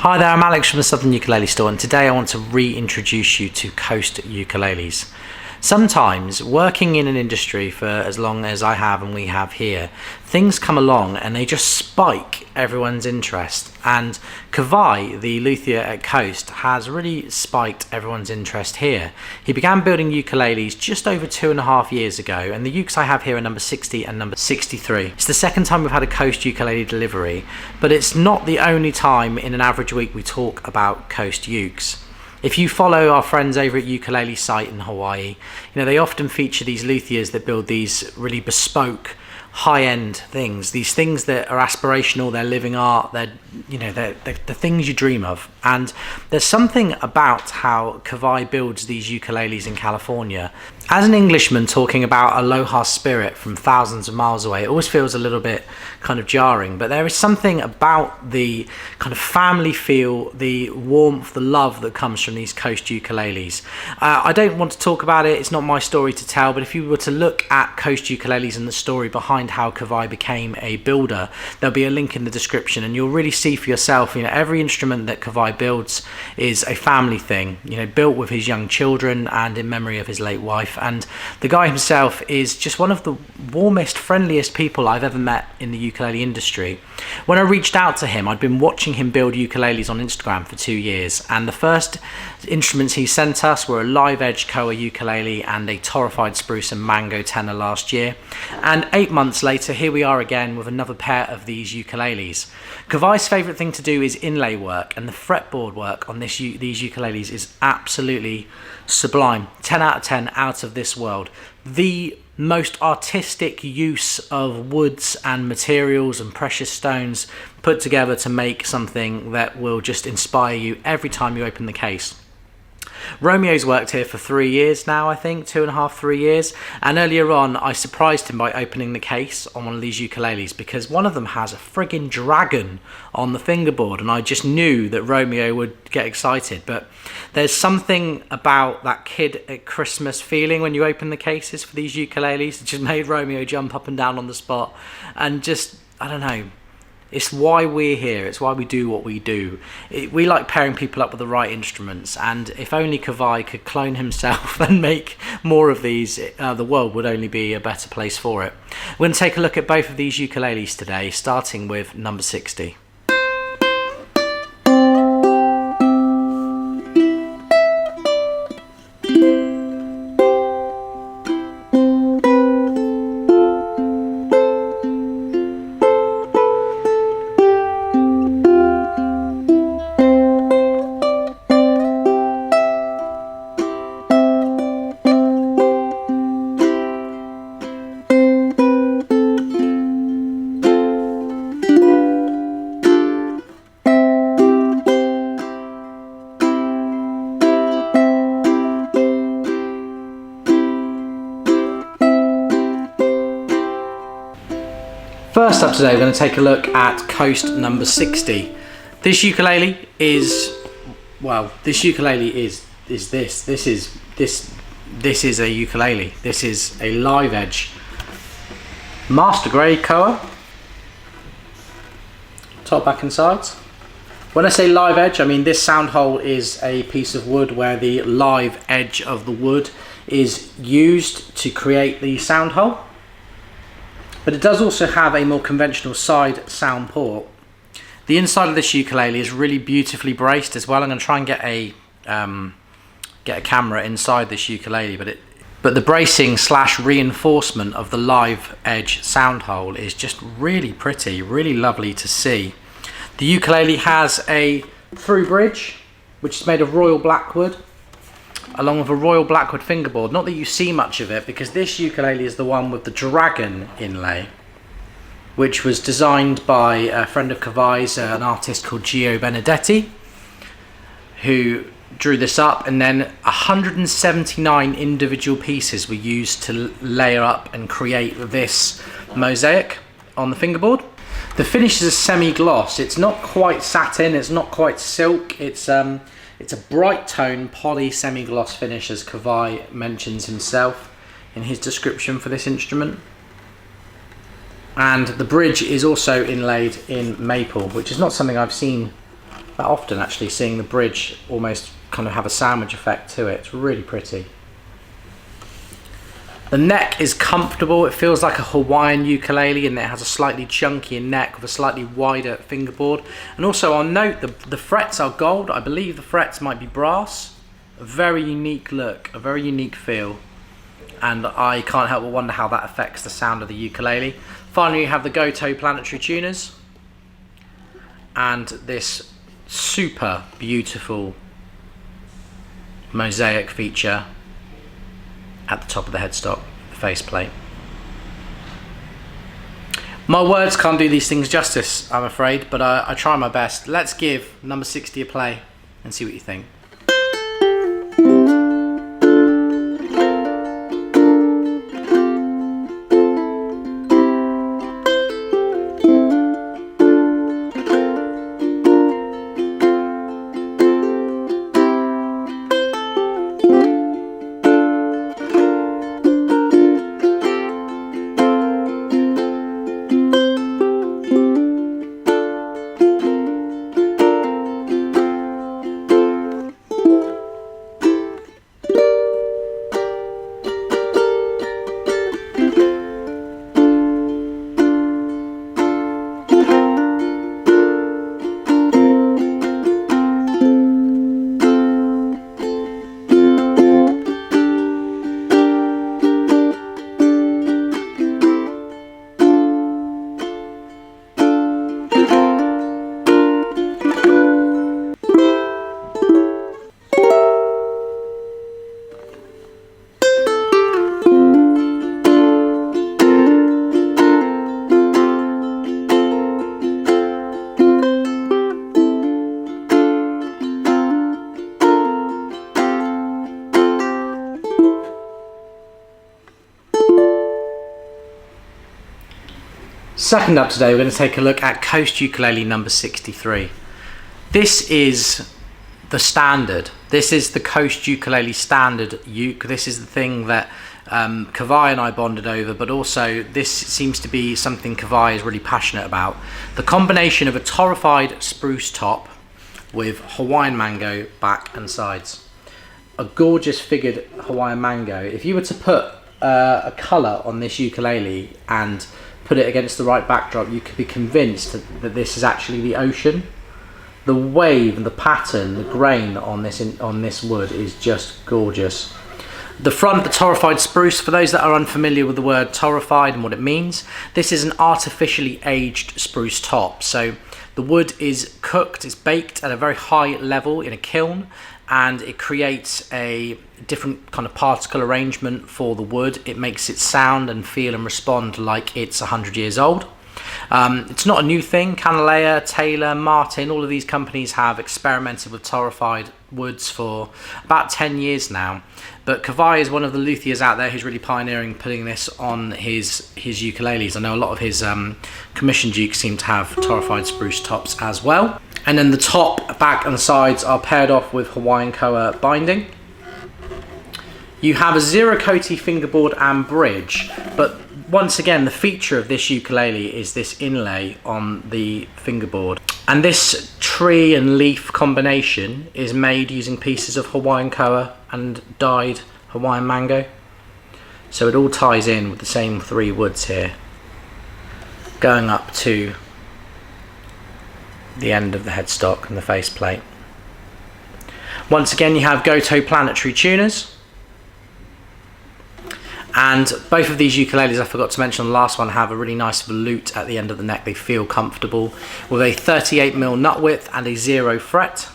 Hi there, I'm Alex from the Southern Ukulele Store, and today I want to reintroduce you to Coast ukuleles. Sometimes, working in an industry for as long as I have and we have here, things come along and they just spike everyone's interest. And Kawai, the luthier at Coast, has really spiked everyone's interest here. He began building ukuleles just over 2.5 years ago, and the ukes I have here are number 60 and number 63. It's the second time we've had a Coast ukulele delivery, but it's not the only time in an average week we talk about Coast ukes. If you follow our friends over at Ukulele site in Hawaii, they often feature these luthiers that build these really bespoke, high-end things. These things that are aspirational, they're living art, they're the things you dream of. And there's something about how Kawai builds these ukuleles in California. As an Englishman talking about aloha spirit from thousands of miles away, it always feels a little bit kind of jarring, but there is something about the kind of family feel, the warmth, the love that comes from these Coast ukuleles. I don't want to talk about it, it's not my story to tell, but if you were to look at Coast ukuleles and the story behind how Kawai became a builder, there'll be a link in the description, and you'll really see for yourself, every instrument that Kawai builds is a family thing, built with his young children and in memory of his late wife. And the guy himself is just one of the warmest, friendliest people I've ever met in the ukulele industry. When I reached out to him, I'd been watching him build ukuleles on Instagram for 2 years, and the first instruments he sent us were a live Edge Koa ukulele and a Torrefied Spruce and Mango tenor last year. And 8 months later, here we are again with another pair of these ukuleles. Kawai's favourite thing to do is inlay work, and the fretboard work on these ukuleles is absolutely sublime. 10 out of 10, out of this world. The most artistic use of woods and materials and precious stones put together to make something that will just inspire you every time you open the case. Romeo's worked here for 3 years now, I think, 2.5, 3 years, and earlier on I surprised him by opening the case on one of these ukuleles because one of them has a friggin' dragon on the fingerboard, and I just knew that Romeo would get excited. But there's something about that kid at Christmas feeling when you open the cases for these ukuleles. It just made Romeo jump up and down on the spot, and just, I don't know, it's why we're here, it's why we do what we do. We like pairing people up with the right instruments, and if only Kawai could clone himself and make more of these, the world would only be a better place for it. We're going to take a look at both of these ukuleles today, starting with number 60. First up today, we're going to take a look at Coast number 60. This ukulele is, well, this ukulele is this. This is a ukulele. This is a live Edge Master Grade Koa. Top, back and sides. When I say live edge, I mean this sound hole is a piece of wood where the live edge of the wood is used to create the sound hole. But it does also have a more conventional side sound port. The inside of this ukulele is really beautifully braced as well. I'm going to try and get a camera inside this ukulele, but the bracing / reinforcement of the live edge sound hole is just really pretty, really lovely to see. The ukulele has a through bridge, which is made of royal blackwood, along with a royal blackwood fingerboard. Not that you see much of it, because this ukulele is the one with the dragon inlay, which was designed by a friend of Kawai's, an artist called Gio Benedetti, who drew this up, and then 179 individual pieces were used to layer up and create this mosaic on the fingerboard. The finish is a semi-gloss. It's not quite satin, it's not quite silk, it's a bright tone poly semi-gloss finish, as Kawai mentions himself in his description for this instrument. And the bridge is also inlaid in maple, which is not something I've seen that often, actually, seeing the bridge almost kind of have a sandwich effect to it. It's really pretty. The neck is comfortable. It feels like a Hawaiian ukulele, and it has a slightly chunkier neck with a slightly wider fingerboard. And also, I'll note the frets are gold. I believe the frets might be brass. A very unique look, a very unique feel, and I can't help but wonder how that affects the sound of the ukulele. Finally, you have the Goto planetary tuners and this super beautiful mosaic feature at the top of the headstock, the faceplate. My words can't do these things justice, I'm afraid, but I try my best. Let's give number 60 a play and see what you think. Second up today, we're going to take a look at Coast Ukulele number 63. This is the standard. This is the Coast Ukulele standard uke. This is the thing that Kawai and I bonded over, but also this seems to be something Kawai is really passionate about. The combination of a Torrefied spruce top with Hawaiian mango back and sides. A gorgeous figured Hawaiian mango. If you were to put a colour on this ukulele and put it against the right backdrop, you could be convinced that this is actually the ocean. The wave, the pattern, the grain on this wood is just gorgeous. The front, the Torrefied spruce, for those that are unfamiliar with the word Torrefied and what it means, this is an artificially aged spruce top. So the wood is cooked, it's baked at a very high level in a kiln, and it creates a different kind of particle arrangement for the wood. It makes it sound and feel and respond like it's 100 years old. It's not a new thing. Kanile'a, Taylor, Martin, all of these companies have experimented with Torrefied woods for about 10 years now. But Kawai is one of the luthiers out there who's really pioneering putting this on his ukuleles. I know a lot of his commissioned ukes seem to have Torrefied spruce tops as well. And then the top, back and sides are paired off with Hawaiian Koa binding. You have a zero coaty fingerboard and bridge, but once again the feature of this ukulele is this inlay on the fingerboard. And this tree and leaf combination is made using pieces of Hawaiian Koa and dyed Hawaiian mango. So it all ties in with the same three woods here, going up to the end of the headstock and the faceplate. Once again, you have Goto planetary tuners, and both of these ukuleles, I forgot to mention the last one, have a really nice volute at the end of the neck. They feel comfortable with a 38mm nut width and a 0 fret.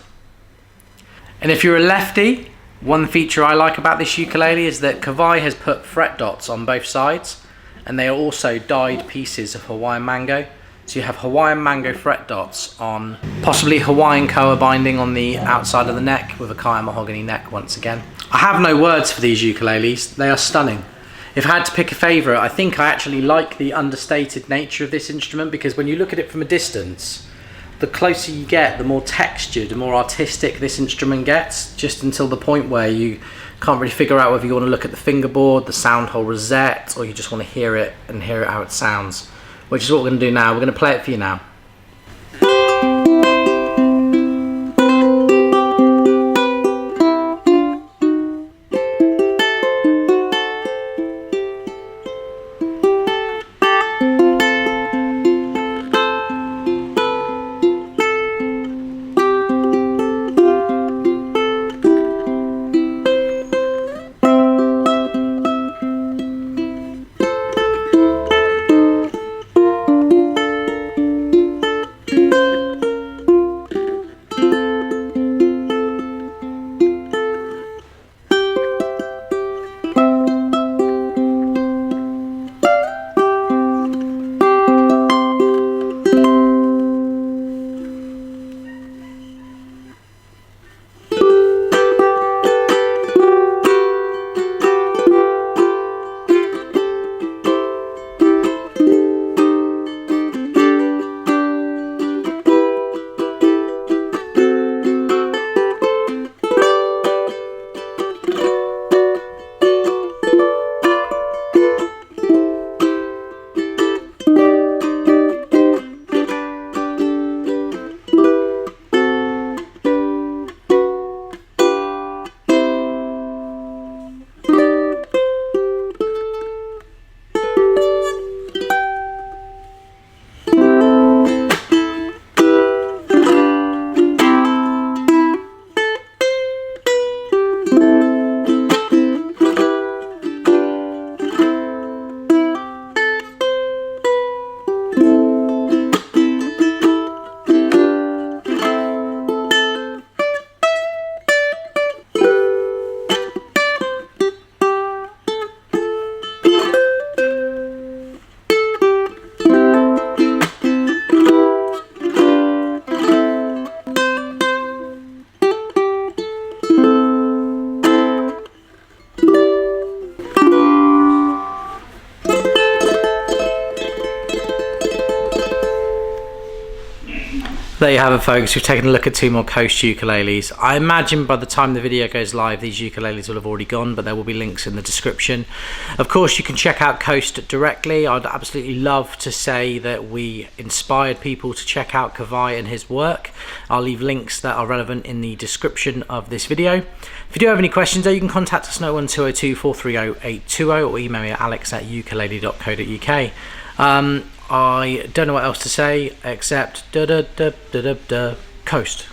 And if you're a lefty, one feature I like about this ukulele is that Kawai has put fret dots on both sides, and they are also dyed pieces of Hawaiian mango. So you have Hawaiian mango fret dots on possibly Hawaiian Koa binding on the outside of the neck with a Kaya mahogany neck once again. I have no words for these ukuleles. They are stunning. If I had to pick a favourite, I think I actually like the understated nature of this instrument, because when you look at it from a distance, the closer you get, the more textured and more artistic this instrument gets, just until the point where you can't really figure out whether you want to look at the fingerboard, the sound hole rosette, or you just want to hear it and hear it how it sounds. Which is what we're going to do now. We're going to play it for you now. There you have it, folks. We've taken a look at 2 more Coast ukuleles. I imagine by the time the video goes live, these ukuleles will have already gone, but there will be links in the description. Of course, you can check out Coast directly. I'd absolutely love to say that we inspired people to check out Kawai and his work. I'll leave links that are relevant in the description of this video. If you do have any questions, though, you can contact us on 01202 430 820 or email me at alex@ukulele.co.uk. I don't know what else to say except Coast.